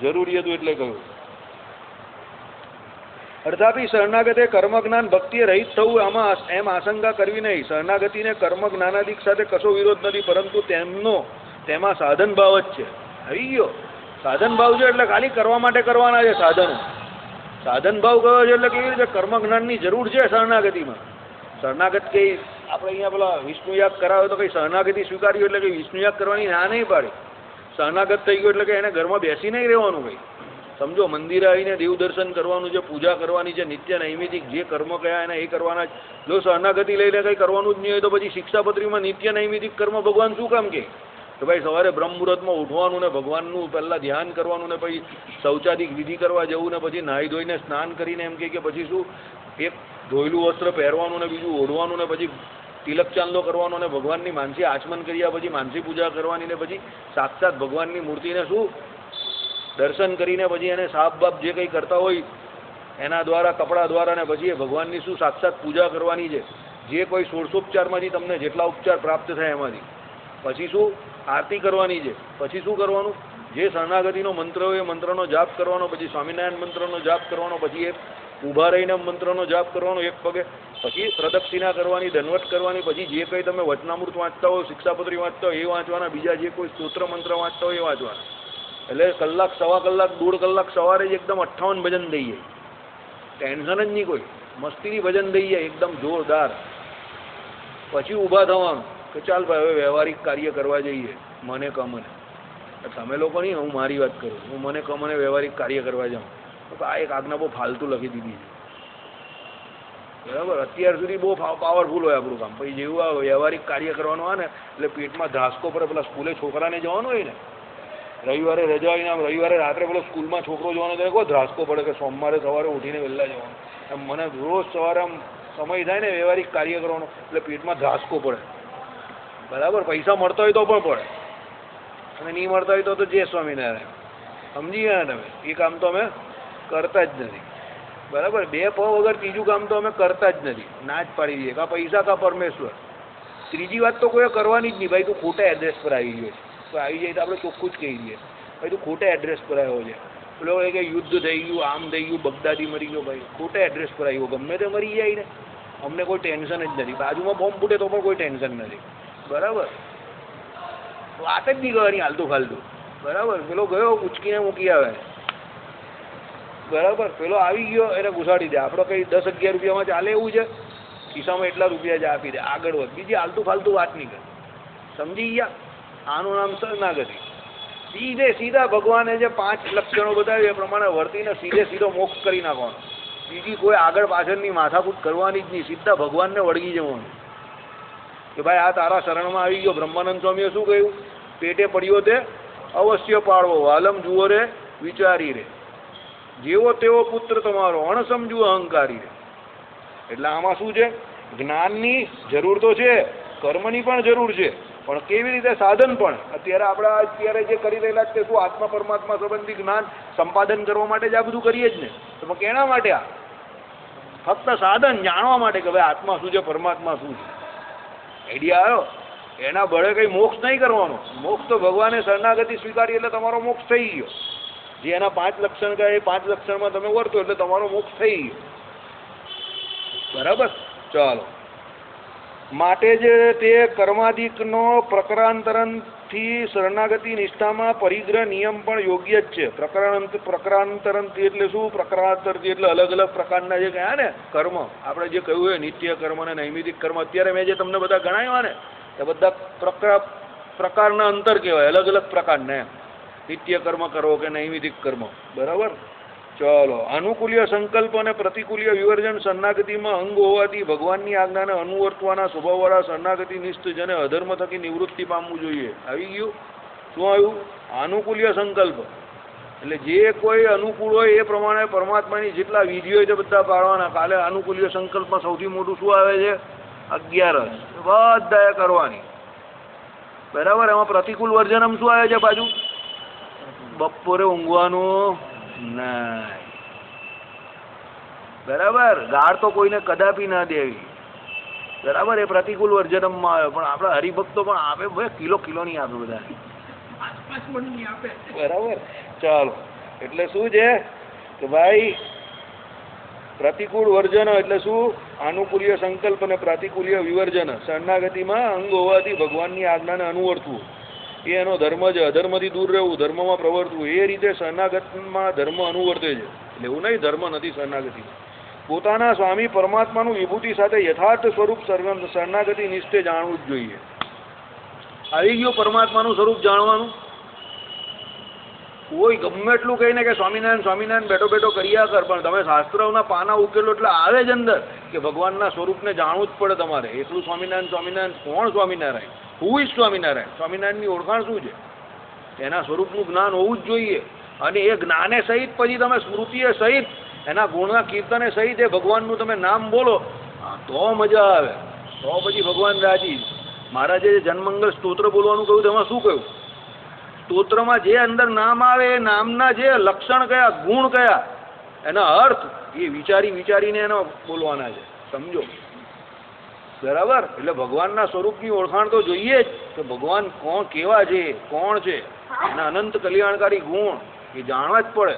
જરૂરી હતું એટલે કહ્યું. અર્થાપી શરણાગતે કર્મજ્ઞાન ભક્તિએ રહિત થવું, આમાં એમ આશંકા કરવી નહીં. શરણાગતિને કર્મ જ્ઞાનાદિક સાથે કશો વિરોધ નથી, પરંતુ તેમાં સાધન ભાવ જ છે. આવી ગયો સાધન ભાવ છે એટલે ખાલી કરવા માટે કરવાના છે સાધનો. સાધન ભાવ કયો છે એટલે કેવી રીતે કર્મ જ્ઞાનની જરૂર છે શરણાગતિમાં. શરણાગત કઈ આપણે અહીંયા પેલા વિષ્ણુયાગ કરાવે તો કઈ શરણાગતિ સ્વીકાર્યું એટલે કઈ વિષ્ણુયાગ કરવાની ના નહીં પાડી. શરણાગત થઈ ગયો એટલે કે એને ઘરમાં બેસી નહીં રહેવાનું. કઈ સમજો, મંદિરે આવીને દેવ દર્શન કરવાનું છે, પૂજા કરવાની છે, નિત્ય નૈમિતિક જે કર્મ કયા એના એ કરવાના જ. જો શરણાગતિ લઈને કંઈ કરવાનું જ નહીં હોય તો પછી શિક્ષાપત્રીમાં નિત્ય નૈમિતિક કર્મ ભગવાન શું કામ કહે? કે ભાઈ સવારે બ્રહ્મ મુહૂર્તમાં ઉઠવાનું ને ભગવાનનું પહેલાં ધ્યાન કરવાનું ને પછી શૌચાદિક વિધિ કરવા જવું ને પછી નાહી ધોઈને સ્નાન કરીને એમ કે પછી શું એક ધોયેલું વસ્ત્ર પહેરવાનું ને બીજું ઓઢવાનું ને પછી તિલક ચાંદલો કરવાનો ને ભગવાનની માનસી આચમન કર્યા પછી માનસી પૂજા કરવાની ને પછી સાક્ષાત ભગવાનની મૂર્તિને શું દર્શન કરીને પછી એને સાફ બાપ જે કંઈ કરતા હોય એના દ્વારા, કપડા દ્વારા ને પછી એ ભગવાનની શું સાક્ષાત પૂજા કરવાની છે. જે કોઈ 16ઉપચારમાંથી તમને જેટલા ઉપચાર પ્રાપ્ત થાય એમાંથી પછી શું આરતી કરવાની છે. પછી શું કરવાનું? જે શરણાગતિનો મંત્ર હોય એ મંત્રનો જાપ કરવાનો, પછી સ્વામિનારાયણ મંત્રનો જાપ કરવાનો, પછી એ ઊભા રહીને મંત્રનો જાપ કરવાનો એક પગે, પછી પ્રદક્ષિણા કરવાની, દંડવત કરવાની, પછી જે કંઈ તમે વચનામૃત વાંચતા હો, શિક્ષાપત્રી વાંચતા હો એ વાંચવાના, બીજા જે કોઈ સ્તોત્ર મંત્ર વાંચતા હોય એ વાંચવાના. એટલે કલાક, સવા કલાક, 1.5 કલાક સવારે જ એકદમ 58 ભજન થઈ જાય. ટેન્શન જ નહીં કોઈ, મસ્તીથી ભજન થઈ જાય એકદમ જોરદાર. પછી ઊભા થવાનું કે ચાલ ભાઈ હવે વ્યવહારિક કાર્ય કરવા જઈએ. મને કમને તમે લોકો નહીં, હું મારી વાત કરું. હું મને કમને વ્યવહારિક કાર્ય કરવા જાઉં તો આ એક આજ્ઞા બહુ ફાલતુ લખી દીધી છે. બરાબર. અત્યાર સુધી બહુ પાવરફુલ હોય આપણું કામ, પછી જેવું આ વ્યવહારિક કાર્ય કરવાનું આવે ને એટલે પેટમાં ધ્રાસકો પડે. પેલા સ્કૂલે છોકરાને જવાનું હોય ને, રવિવારે રજા હોય ને, આમ રવિવારે રાત્રે પેલો સ્કૂલમાં છોકરો જવાનો તો કોઈ ધ્રાસકો પડે કે સોમવારે સવારે ઉઠીને વહેલા જવાનું. એમ મને રોજ સવારે આમ સમય થાય ને વ્યવહારિક કાર્ય કરવાનો એટલે પેટમાં ધ્રાસકો પડે. બરાબર. પૈસા મળતા હોય તો પણ પડે, અને નહીં મળતા હોય તો જય સ્વામિનારાયણ. સમજી ગયા ને તમે? એ કામ તો અમે કરતા જ નથી. બરાબર. બે પગ વગર ત્રીજું કામ તો અમે કરતા જ નથી. ના જ પાડી દઈએ. કા પૈસા કા પરમેશ્વર. ત્રીજી વાત તો કોઈ કરવાની જ નહીં. ભાઈ તું ખોટા એડ્રેસ પર આવી ગયો છે, તો આવી જાય તો આપણે ચોખ્ખું જ કહી દઈએ, ભાઈ તું ખોટા એડ્રેસ પર આવ્યો છે. પેલો કે યુદ્ધ થઈ ગયું, આમ થઈ ગયું, બગદાદી મરી ગયો. ભાઈ ખોટા એડ્રેસ પર આવ્યો, ગમે તે મરી જાય ને, અમને કોઈ ટેન્શન જ નથી. બાજુમાં બોમ્બ ફૂટે તો પણ કોઈ ટેન્શન નથી. બરાબર. વાત જ નહીં કરવાની હાલતું ફાલતું. બરાબર. પેલો ગયો ઉચકીને મૂકી આવે. બરાબર. પેલો આવી ગયો એને ઘુસાડી દે. આપણો કંઈ 10-11 રૂપિયામાં ચાલે એવું છે? ખિસ્સામાં એટલા રૂપિયા જ આપી દે, આગળ વધ. બીજી હાલતું ફાલતું વાત નહીં કરે. સમજી ગયા? આનું નામ શરણાગતિ. સીધા ભગવાને જે 5 લક્ષણો બતાવ્યું એ પ્રમાણે વર્તીને સીધો મોક્ષ કરી નાખવાનો. બીજી કોઈ આગળ પાછળની માથાકૂટ કરવાની જ નહીં. સીધા ભગવાનને વળગી જવાનું કે ભાઈ આ તારા શરણમાં આવી ગયો. બ્રહ્માનંદ સ્વામીએ શું કહ્યું? પેટે પડ્યો તે અવશ્ય પાળવો, વાલમ જુઓ રે વિચારી રે, જેવો તેવો પુત્ર તમારો, અણસમજુ અહંકારી રે. એટલે આમાં શું છે? જ્ઞાનની જરૂર તો છે, કર્મની પણ જરૂર છે, પણ કેવી રીતે? સાધન પણ. અત્યારે જે કરી રહેલા છે શું? આત્મા પરમાત્મા સંબંધી જ્ઞાન સંપાદન કરવા માટે જ આ બધું કરીએ જ ને. તો કેના માટે આ? ફક્ત સાધન જાણવા માટે કે ભાઈ આત્મા શું છે, પરમાત્મા શું છે. આઈડિયા આવ્યો? એના બળે કંઈ મોક્ષ નહીં કરવાનો. મોક્ષ તો ભગવાને શરણાગતિ સ્વીકારી એટલે તમારો મોક્ષ થઈ ગયો. જે એના 5 લક્ષણ કહે એ 5 લક્ષણમાં તમે વર્તો એટલે તમારો મોક્ષ થઈ ગયો. બરાબર. ચાલો. માટે જ તે કર્માધિકનો પ્રકરાંતરણથી શરણાગતિ નિષ્ઠામાં પરિગ્રહ નિયમ પણ યોગ્ય જ છે. પ્રકરાંતરણથી એટલે શું? પ્રકરાંતરથી એટલે અલગ અલગ પ્રકારના જે કહ્યા ને કર્મ, આપણે જે કહ્યું હોય નિત્ય કર્મ અને નૈમિતિક કર્મ, અત્યારે મેં જે તમને બધા ગણાવ્યા ને એ બધા પ્રકારના અંતર કહેવાય, અલગ અલગ પ્રકારના. નિત્ય કર્મ કરો કે નૈમિતિક કર્મ. બરાબર. ચલો. અનુકૂલ્ય સંકલ્પ અને પ્રતિકૂલ્ય વિવર્જન શરણાગતિમાં અંગ હોવાથી ભગવાનની આજ્ઞાને અનુવર્તવાના સ્વભાવવાળા શરણાગતિ નિષ્ઠ જેને અધર્મ થકી નિવૃત્તિ પામવું જોઈએ. આવી ગયું? શું આવ્યું? અનુકૂલ્ય સંકલ્પ એટલે જે કોઈ અનુકૂળ હોય એ પ્રમાણે પરમાત્માની જેટલા વિધિ હોય તે બધા પાળવાના. કાલે અનુકૂલ્ય સંકલ્પમાં સૌથી મોટું શું આવે છે? 11. બધાએ કરવાની. બરાબર. એમાં પ્રતિકૂળ વર્જનમ શું આવે છે પાછું? બપોરે ઊંઘવાનું નહીં. બરાબર. ગાળ તો કોઈને કદાપી ના દેવી. બરાબર. એ પ્રતિકૂળ વર્જનમમાં આવે. પણ આપણા હરિભક્તો પણ આપે ભાઈ, કિલો નહીં આપે બધા. બરાબર. ચાલો. એટલે શું છે કે ભાઈ પ્રતિકૂળ વર્જન એટલે શું? અનુકૂલ્ય સંકલ્પ અને પ્રતિકૂલ્ય વિવર્જન શરણાગતિમાં અંગ હોવાથી ભગવાનની આજ્ઞાને અનુવર્તવું એ એનો ધર્મ છે. અધર્મથી દૂર રહેવું, ધર્મમાં પ્રવર્તવું. એ રીતે શરણાગતિમાં ધર્મ અનુવર્તે છે. એટલે એવું નહીં ધર્મ નથી શરણાગતિમાં. પોતાના સ્વામી પરમાત્માનું વિભૂતિ સાથે યથાર્થ સ્વરૂપ શરણાગતિ નિષ્ઠે જાણવું જ જોઈએ. આવી ગયું પરમાત્માનું સ્વરૂપ જાણવાનું. કોઈ ગમે એટલું કહીને કે સ્વામિનારાયણ સ્વામિનારાયણ બેઠો બેઠો કર્યા કર, પણ તમે શાસ્ત્રોના પાના ઉકેલો એટલે આવે જ અંદર કે ભગવાનના સ્વરૂપને જાણવું જ પડે તમારે. એટલું સ્વામિનારાયણ સ્વામિનારાયણ કોણ? સ્વામિનારાયણ. Who is Swaminarayan? સ્વામિનારાયણની ઓળખાણ શું છે? એના સ્વરૂપનું જ્ઞાન હોવું જ જોઈએ. અને એ જ્ઞાને સહિત પછી તમે સ્મૃતિએ સહિત એના ગુણના કીર્તને સહિત એ ભગવાનનું તમે નામ બોલો તો મજા આવે. તો પછી ભગવાન રાજી. મહારાજે જન્મંગલ સ્તોત્ર બોલવાનું કહ્યું તેમાં શું કહ્યું? સ્તોત્રમાં જે અંદર નામ આવે એ નામના જે લક્ષણ કયા, ગુણ કયા, એના અર્થ એ વિચારીને એનો બોલવાના છે. સમજો? બરાબર. એટલે ભગવાનના સ્વરૂપની ઓળખાણ તો જોઈએ જ કે ભગવાન કોણ, કેવા છે, કોણ છે, એના અનંત કલ્યાણકારી ગુણ એ જાણવા જ પડે.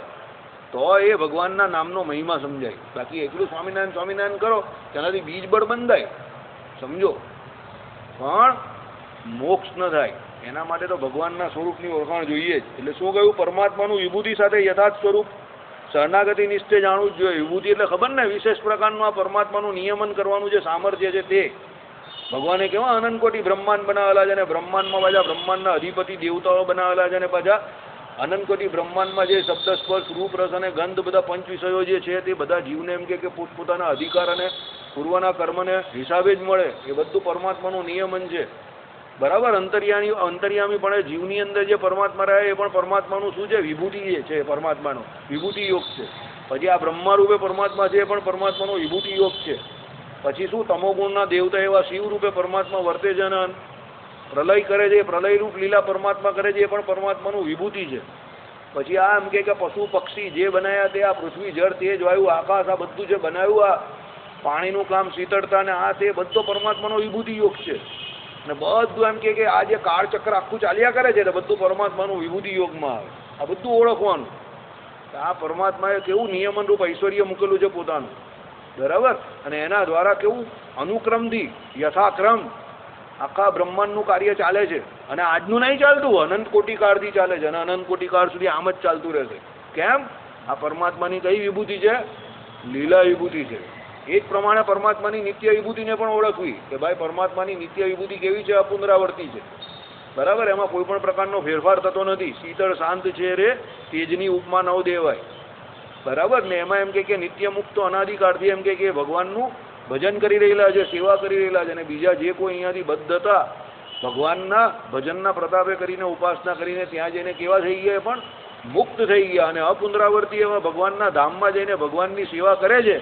તો એ ભગવાનના નામનો મહિમા સમજાય. બાકી એકલું સ્વામિનારાયણ સ્વામિનારાયણ કરો તેનાથી બીજ બળ બંધાય. સમજો? પણ મોક્ષ ન થાય એના માટે તો ભગવાનના સ્વરૂપની ઓળખાણ જોઈએ જ. એટલે શું કહ્યું? પરમાત્માનું વિભૂતિ સાથે યથાર્થ સ્વરૂપ શરણાગતિ નિષ્ઠે જાણવું જ જોઈએ. વિભૂતિ એટલે ખબર ને? વિશેષ પ્રકારનું આ પરમાત્માનું નિયમન કરવાનું જે સામર્થ્ય છે તે. ભગવાને કેવા અનંત કોટી બ્રહ્માંડ બનાવેલા છે, અને બ્રહ્માંડમાં પાછા બ્રહ્માંડના અધિપતિ દેવતાઓ બનાવેલા છે, અને પાછા અનંત કોટી બ્રહ્માંડમાં જે શબ્દ સ્પર્શ રૂપ રસ અને ગંધ બધા પંચ વિષયો જે છે તે બધા જીવને એમ કે પોતપોતાના અધિકાર અને પૂર્વના કર્મને હિસાબે જ મળે, એ બધું પરમાત્માનું નિયમન છે. બરાબર. અંતર્યામી પણ જીવની અંદર જે પરમાત્મા રહે એ પણ પરમાત્માનું શું છે? વિભૂતિ છે. પરમાત્માનો વિભૂતિ યોગ છે. પછી આ બ્રહ્મા રૂપે પરમાત્મા છે એ પણ પરમાત્માનો વિભૂતિ યોગ છે. પછી શું? તમોગુણના દેવતા એવા શિવ રૂપે પરમાત્મા વર્તે છે અને પ્રલય કરે છે, પ્રલય રૂપ લીલા પરમાત્મા કરે છે, એ પણ પરમાત્માનું વિભૂતિ છે. પછી આ એમ કે પશુ પક્ષી જે બનાવ્યા તે આ પૃથ્વી જળ તેજ વાયુ આકાશ આ બધું જે બનાવ્યું, આ પાણીનું કામ શીતળતા ને આ તે બધો પરમાત્માનો વિભૂતિ યોગ છે. અને બધું એમ કે આ જે કાળચક્ર આખું ચાલ્યા કરે છે એટલે બધું પરમાત્માનું વિભૂતિ યોગમાં આવે. આ બધું ઓળખવાનું. આ પરમાત્માએ કેવું નિયમન રૂપ ઐશ્વર્ય મૂકેલું છે પોતાનું. બરાબર. અને એના દ્વારા કેવું અનુક્રમથી યથાક્રમ આખા બ્રહ્માંડનું કાર્ય ચાલે છે. અને આજનું નહીં ચાલતું, અનંત કોટી કાળથી ચાલે છે અને અનંત કોટી કાળ સુધી આમ જ ચાલતું રહેશે. કેમ? આ પરમાત્માની કઈ વિભૂતિ છે? લીલા વિભૂતિ છે. એ જ પ્રમાણે પરમાત્માની નિત્ય વિભૂતિને પણ ઓળખવી કે ભાઈ પરમાત્માની નિત્ય વિભૂતિ કેવી છે? અપુનરાવર્તી છે. બરાબર. એમાં કોઈ પણ પ્રકારનો ફેરફાર થતો નથી. શીતળ શાંત છે રે તેજની ઉપમા નવ દેવાય. બરાબર ને. એમાં એમ કે નિત્ય મુક્ત અનાદિકાળથી એમ કે ભગવાનનું ભજન કરી રહેલા છે, સેવા કરી રહેલા છે. અને બીજા જે કોઈ અહીંયાથી બદ્ધ હતા ભગવાનના ભજનના પ્રતાપે કરીને ઉપાસના કરીને ત્યાં જઈને કેવા થઈ ગયા? પણ મુક્ત થઈ ગયા. અને અપુનરાવર્તી એવા ભગવાનના ધામમાં જઈને ભગવાનની સેવા કરે છે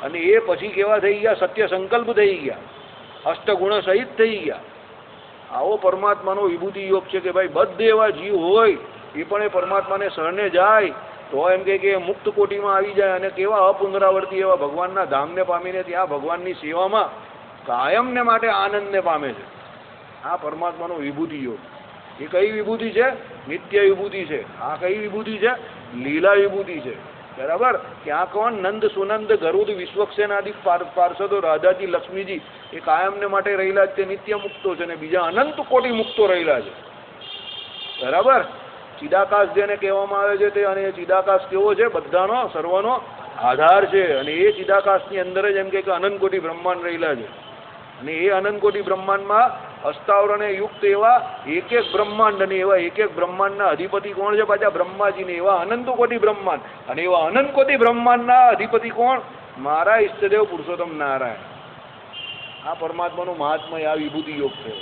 અને એ પછી કેવા થઈ ગયા? સત્ય સંકલ્પ થઈ ગયા, અષ્ટગુણ સહિત થઈ ગયા. આવો પરમાત્માનો વિભૂતિ યોગ છે કે ભાઈ બધે એવા જીવ હોય એ પણ એ પરમાત્માને શરણે જાય તો એમ કે મુક્ત કોટીમાં આવી જાય અને કેવા અપુનરાવર્તી એવા ભગવાનના ધામને પામીને ત્યાં ભગવાનની સેવામાં કાયમને માટે આનંદને પામે છે. આ પરમાત્માનો વિભૂતિ યોગ. એ કઈ વિભૂતિ છે? નિત્ય વિભૂતિ છે. આ કઈ વિભૂતિ છે? લીલા વિભૂતિ છે. બરાબર. ત્યાં કોણ? નંદ સુનંદ ગરુડ વિશ્વક્ષેન આદિ પાર્ષદો રાધાજી લક્ષ્મીજી એ કાયમને માટે રહેલા છે, નિત્ય મુક્તો છે. અને બીજા અનંત કોટી મુક્તો રહેલા છે. બરાબર. ચિદાકાશ જેને કહેવામાં આવે છે તે, અને એ ચિદાકાશ કેવો છે? બધાનો સર્વનો આધાર છે. અને એ ચિદાકાશની અંદર જ એમ કે અનંત કોટી બ્રહ્માંડ રહેલા છે. અને એ અનંત કોટી બ્રહ્માંડમાં અષ્ટાવરણે યુક્ત એવા એક એક બ્રહ્માંડ, અને એવા એક એક બ્રહ્માંડના અધિપતિ કોણ છે? પાછા બ્રહ્માજીને. એવા અનંત કોટી બ્રહ્માંડ, અને એવા અનંત કોટી બ્રહ્માંડના અધિપતિ કોણ? મારા ઈષ્ટદેવ પુરુષોત્તમ નારાયણ. આ પરમાત્માનું મહાત્મય આ વિભૂતિ યોગ છે.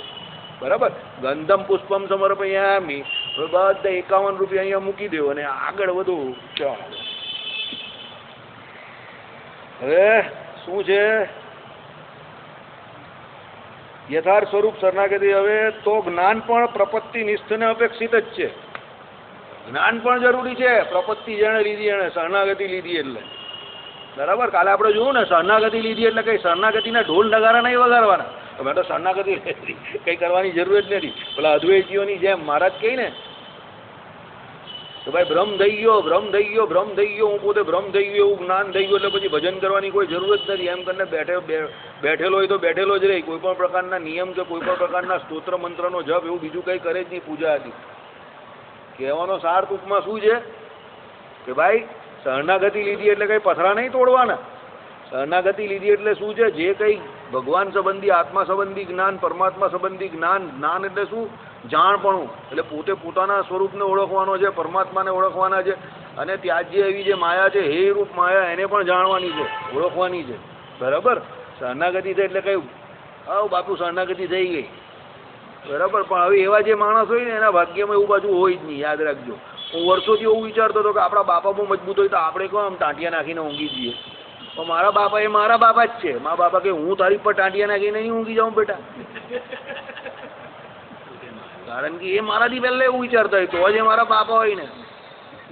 બરાબર. ગંધમ પુષ્પમ સમર્પયામિ. બધા 51 રૂપિયા અહીંયા મૂકી દો અને આગળ વધુ. હવે શું છે? યથાર્થ સ્વરૂપ શરણાગતિ. હવે તો જ્ઞાન પણ પ્રપત્તિ નિષ્ઠને અપેક્ષિત જ છે. જ્ઞાન પણ જરૂરી છે. પ્રપત્તિ જેણે લીધી એને શરણાગતિ લીધી એટલે. બરાબર. કાલે આપણે જોયું ને શરણાગતિ લીધી એટલે કઈ શરણાગતિના ઢોલ નગારા નહીં વગાડવાના. મેં તો શરણાગતિ કઈ કરવાની જરૂર જ નથી. પેલા અદ્વૈતીઓની જેમ મહારાજ કહી ને તો ભાઈ ભ્રમ થઈ ગયો, ભ્રમ થઈ ગયો, ભ્રમ થઈ ગયો, હું પોતે ભ્રમ થઈ ગયો એવું જ્ઞાન થઈ ગયું એટલે પછી ભજન કરવાની કોઈ જરૂર જ નથી. એમ કરીને બેઠેલો હોય તો બેઠેલો જ રહે. કોઈ પણ પ્રકારના નિયમ કે કોઈ પણ પ્રકારના સ્તોત્ર મંત્રનો જપ એવું બીજું કંઈ કરે જ નહીં પૂજા હતી. કહેવાનો સાર ટૂંકમાં શું છે કે ભાઈ શરણાગતિ લીધી એટલે કંઈ પથરા નહીં તોડવાના. શરણાગતિ લીધી એટલે શું છે? જે કંઈ ભગવાન સંબંધી, આત્મા સંબંધી જ્ઞાન, પરમાત્મા સંબંધી જ્ઞાન. જ્ઞાન એટલે શું? જાણપણું. એટલે પોતે પોતાના સ્વરૂપને ઓળખવાનો છે, પરમાત્માને ઓળખવાના છે. અને ત્યાજ્ય એવી જે માયા છે, હે રૂપ માયા, એને પણ જાણવાની છે, ઓળખવાની છે. બરાબર. શરણાગતિ છે એટલે કઈ આવ બાપુ શરણાગતિ થઈ ગઈ. બરાબર. પણ હવે એવા જે માણસ હોય ને એના ભાગ્યમાં એવું પાછું હોય જ નહીં. યાદ રાખજો. હું વર્ષોથી એવું વિચારતો હતો કે આપણા બાપા બહુ મજબૂત હોય તો આપણે કહો આમ ટાંટિયા નાખીને ઊંઘી જઈએ. તો મારા બાપા એ મારા બાપા જ છે. મારા બાપા કે હું તારી પર ટાંટિયા નાખીને નહીં ઊંઘી જાઉં બેટા. કારણ કે એ મારાથી પહેલા એવું વિચારતા હોય તો જ મારા બાપા હોય ને.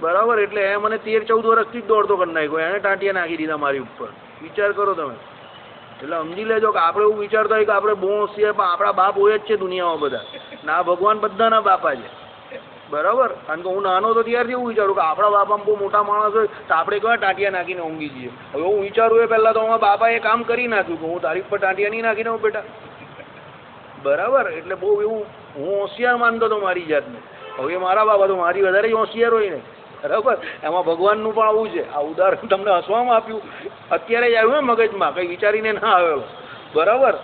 બરાબર. એટલે એ મને 13-14 વર્ષથી જ દોડતો કરી નાખ્યો. એને ટાંટિયા નાખી દીધા મારી ઉપર. વિચાર કરો તમે. એટલે સમજી લેજો કે આપણે એવું વિચારતા હોય કે આપણે બહુ હોશિયાર, પણ આપણા બાપ હોય જ છે દુનિયામાં બધા. ના ભગવાન બધાના બાપા છે. બરાબર. કારણ કે હું નાનો તો ત્યારથી એવું વિચારું કે આપણા બાપામાં બહુ મોટા માણસ હોય તો આપણે કેવા ટાંટિયા નાખીને ઊંઘી જઈએ. હવે હું વિચારું એ પહેલાં તો અમારા બાપાએ કામ કરી નાખ્યું કે હું તારીખ પર ટાંટિયા નહીં નાખીને હું બેટા. બરાબર. એટલે બહુ એવું હું હોશિયાર માનતો હતો મારી જાતને. હવે મારા બાપા તો મારી વધારે જ હોશિયાર હોય ને. બરાબર. એમાં ભગવાનનું પણ આવું છે. આ ઉદાહરણ તમને હસવામાં આપ્યું, અત્યારે જ આવ્યું ને મગજમાં, કંઈ વિચારીને ના આવેલો. બરાબર.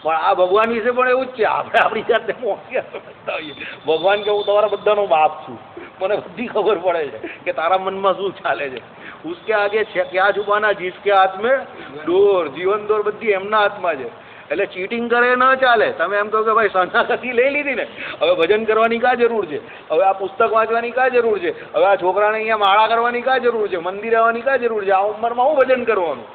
પણ આ ભગવાન વિશે પણ એવું જ છે. આપણે આપણી જાતને હોશિયાર સમજતા હોઈએ. ભગવાન કે હું તમારા બધાનો બાપ છું. મને બધી ખબર પડે છે કે તારા મનમાં શું ચાલે છે. ઉસકે આગે છે ક્યાં છુપાના જીસકે હાથ મેં ડોર, જીવન દોર બધી એમના હાથમાં છે. એટલે ચીટિંગ કરે ન ચાલે. તમે એમ કહો કે ભાઈ શરણાગતિ લઈ લીધી ને, હવે ભજન કરવાની કા જરૂર છે, હવે આ પુસ્તક વાંચવાની કા જરૂર છે, હવે આ છોકરાને અહીંયા માળા કરવાની કા જરૂર છે, મંદિર આવવાની કા જરૂર છે, આ ઉંમરમાં હું ભજન કરવાનું,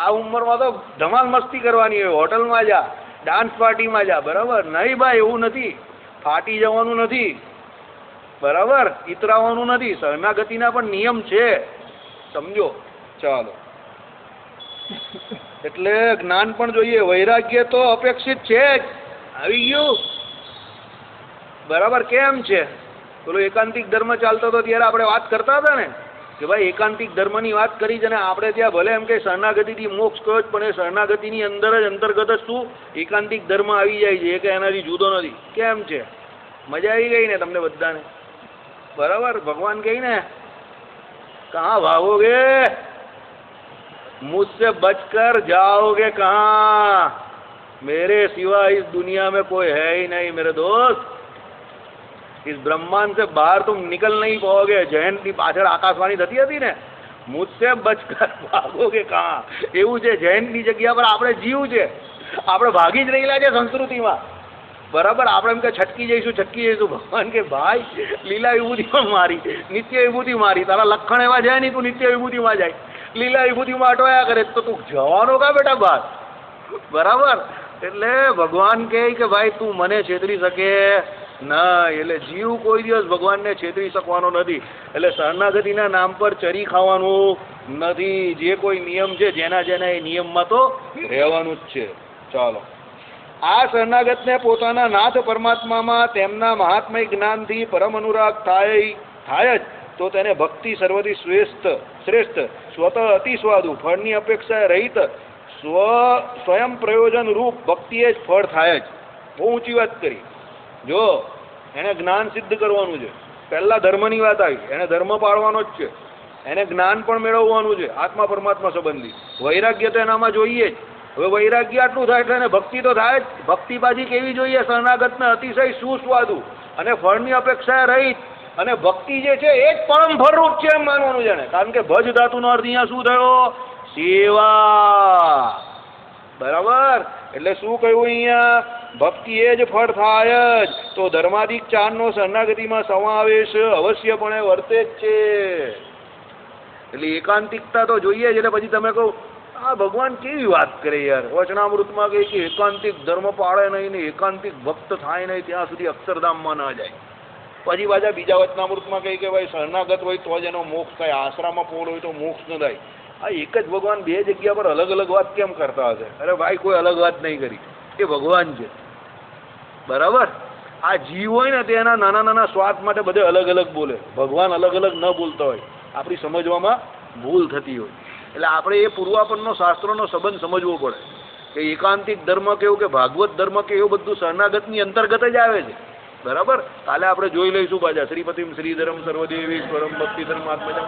આ ઉંમરમાં તો ધમાલ મસ્તી કરવાની હોય, હોટલમાં જા, ડાન્સ પાર્ટીમાં જા. બરાબર નહીં ભાઈ, એવું નથી. ફાટી જવાનું નથી, બરાબર, ઇતરાવાનું નથી. શરણાગતિના પણ નિયમ છે, સમજો. ચાલો, એટલે જ્ઞાન પણ જોઈએ. વૈરાગ્ય તો અપેક્ષિત છે જ, આવી ગયું. બરાબર. કેમ છે? પેલો એકાંતિક ધર્મ ચાલતો હતો ત્યારે આપણે વાત કરતા હતા ને કે ભાઈ એકાંતિક ધર્મની વાત કરી છે, અને આપણે ત્યાં ભલે એમ કે શરણાગતિથી મોક્ષ કયો જ, પણ એ શરણાગતિની અંદર જ અંતર્ગત જ શું એકાંતિક ધર્મ આવી જાય છે, એ કે એનાથી જુદો નથી. કેમ છે? મજા આવી ગઈ ને તમને બધાને? બરાબર. ભગવાન કહે ને, કહાં ભાગોગે, मुझसे बचकर जाओगे कहाँ, मेरे सिवा इस दुनिया में कोई है ही नहीं मेरे दोस्त. इस ब्रह्मांड से बाहर तुम निकल नहीं पाओगे. જયંતની પાછળ આકાશવાણી થતી હતી ને, મુझसे बचकर भागोगे कहाँ, એવું છે. જયંતની જગ્યા પર આપણે જીવ છે, આપણે ભાગી જ રહેલા છે સંસ્કૃતિમાં. બરાબર. આપણે એમ કે છટકી જઈશું. ભગવાન કે ભાઈ લીલા વિભૂતિમાં મારી, નિત્ય વિભૂતિ મારી, તારા લક્ષણ એવા જાય નહીં, તું નિત્ય વિભૂતિમાં જાય, લીલા વિભૂતિમાં અટવાયા કરે, તો તું જવાનો કા બેટા બહાર. બરાબર. એટલે ભગવાન કહે કે ભાઈ તું મને છેતરી શકે ના. એટલે જીવ કોઈ દિવસ ભગવાનને છેતરી શકવાનો નથી. એટલે શરણાગતિના નામ પર ચરી ખાવાનું નથી. જે કોઈ નિયમ છે, જેના એ નિયમમાં તો રહેવાનું જ છે. ચાલો, આ શરણાગતને પોતાના નાથ પરમાત્મામાં તેમના મહાત્મય જ્ઞાનથી પરમ અનુરાગ થાય જ તો તેને ભક્તિ સર્વથી શ્રેષ્ઠ સ્વતઃ અતિ સ્વાદુ ફળની અપેક્ષા રહિત સ્વયં પ્રયોજન રૂપ ભક્તિએ જ ફળ થાય જ. બહુ ઊંચી વાત કરી. જો એને જ્ઞાન સિદ્ધ કરવાનું છે, પહેલા ધર્મની વાત આવી, એને ધર્મ પાળવાનો જ છે, એને જ્ઞાન પણ મેળવવાનું છે આત્મા પરમાત્મા સંબંધી. વૈરાગ્ય તો એનામાં જોઈએ જ. હવે વૈરાગ્ય આટલું થાય એટલે એને ભક્તિ તો થાય જ. ભક્તિ પાછી કેવી જોઈએ? શરણાગતને અતિશય સુસ્વાદુ અને ફળની અપેક્ષા રહિત. અને ભક્તિ જે છે એ જ પરમ ફળરૂપ છે એમ માનવાનું છે ને. કારણ કે ભજ ધાતુનો અર્થ અહીંયા શું થયો? સેવા. બરાબર. એટલે શું કહ્યું અહીંયા? ભક્તિ એ જ ફળ થાય જ. તો ધર્માધિક ચારનો શરણાગતિમાં સમાવેશ અવશ્યપણે વર્તે જ છે. એટલે એકાંતિકતા તો જોઈએ જ. એટલે પછી તમે કહો આ ભગવાન કેવી વાત કરે યાર, વચનામૃતમાં કહે કે એકાંતિક ધર્મ પાળે નહીં ને એકાંતિક ભક્ત થાય નહીં ત્યાં સુધી અક્ષરધામમાં ન જાય. પછી પાછા બીજા વચનામૃતમાં કહે કે ભાઈ શરણાગત હોય તો જ એનો મોક્ષ થાય, આશરામાં પોળ હોય તો મોક્ષ ન થાય. આ એક જ ભગવાન બે જગ્યા પર અલગ અલગ વાત કેમ કરતા હશે? અરે ભાઈ કોઈ અલગ વાત નહીં કરી, એ ભગવાન છે. બરાબર. આ જીવ હોય ને તે એના નાના નાના સ્વાર્થ માટે બધે અલગ અલગ બોલે, ભગવાન અલગ અલગ ન બોલતા હોય, આપણી સમજવામાં ભૂલ થતી હોય. એટલે આપણે એ પૂર્વાપરનો શાસ્ત્રોનો સંબંધ સમજવો પડે કે એકાંતિક ધર્મ કેવું કે ભાગવત ધર્મ કે એવું બધું શરણાગતની અંતર્ગત જ આવે છે. બરાબર. કાલે આપણે જોઈ લઈશું પાછા શ્રીપતિમ શ્રીધરમ સર્વદેવેશ્વરમ ભક્તિ ધર્માત્મજમ